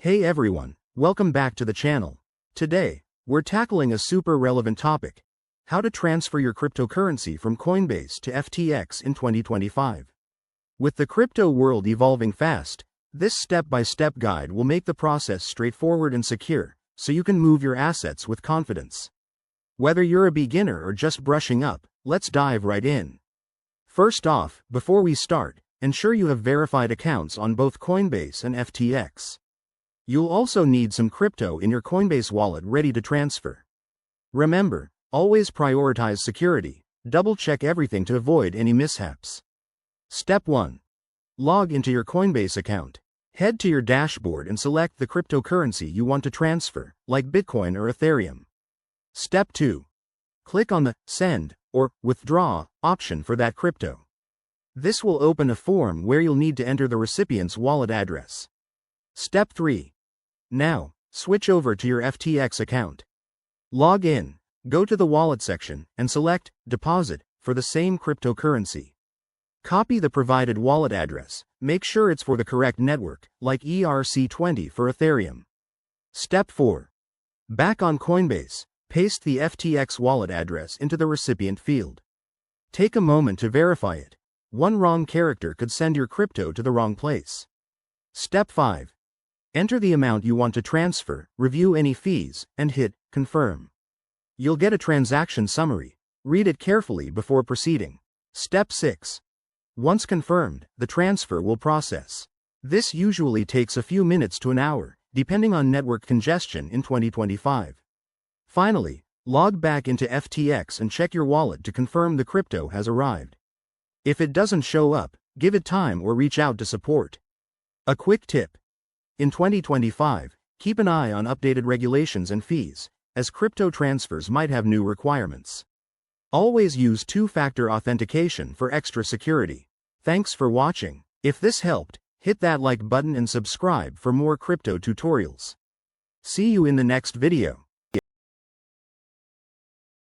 Hey everyone, welcome back to the channel. Today, we're tackling a super relevant topic: how to transfer your cryptocurrency from Coinbase to FTX in 2025. With the crypto world evolving fast, this step-by-step guide will make the process straightforward and secure, so you can move your assets with confidence. Whether you're a beginner or just brushing up, let's dive right in. First off, before we start, ensure you have verified accounts on both Coinbase and FTX. You'll also need some crypto in your Coinbase wallet ready to transfer. Remember, always prioritize security, double-check everything to avoid any mishaps. Step 1. Log into your Coinbase account. Head to your dashboard and select the cryptocurrency you want to transfer, like Bitcoin or Ethereum. Step 2. Click on the Send or Withdraw option for that crypto. This will open a form where you'll need to enter the recipient's wallet address. Step 3. Now, switch over to your FTX account. Log in, go to the wallet section, and select Deposit for the same cryptocurrency. Copy the provided wallet address, make sure it's for the correct network, like ERC20 for Ethereum. Step 4. Back on Coinbase, paste the FTX wallet address into the recipient field. Take a moment to verify it. One wrong character could send your crypto to the wrong place. Step 5. Enter the amount you want to transfer, review any fees, and hit Confirm. You'll get a transaction summary. Read it carefully before proceeding. Step 6. Once confirmed, the transfer will process. This usually takes a few minutes to an hour, depending on network congestion in 2025. Finally, log back into FTX and check your wallet to confirm the crypto has arrived. If it doesn't show up, give it time or reach out to support. A quick tip. In 2025, keep an eye on updated regulations and fees, as crypto transfers might have new requirements. Always use two-factor authentication for extra security. Thanks for watching. If this helped, hit that like button and subscribe for more crypto tutorials. See you in the next video.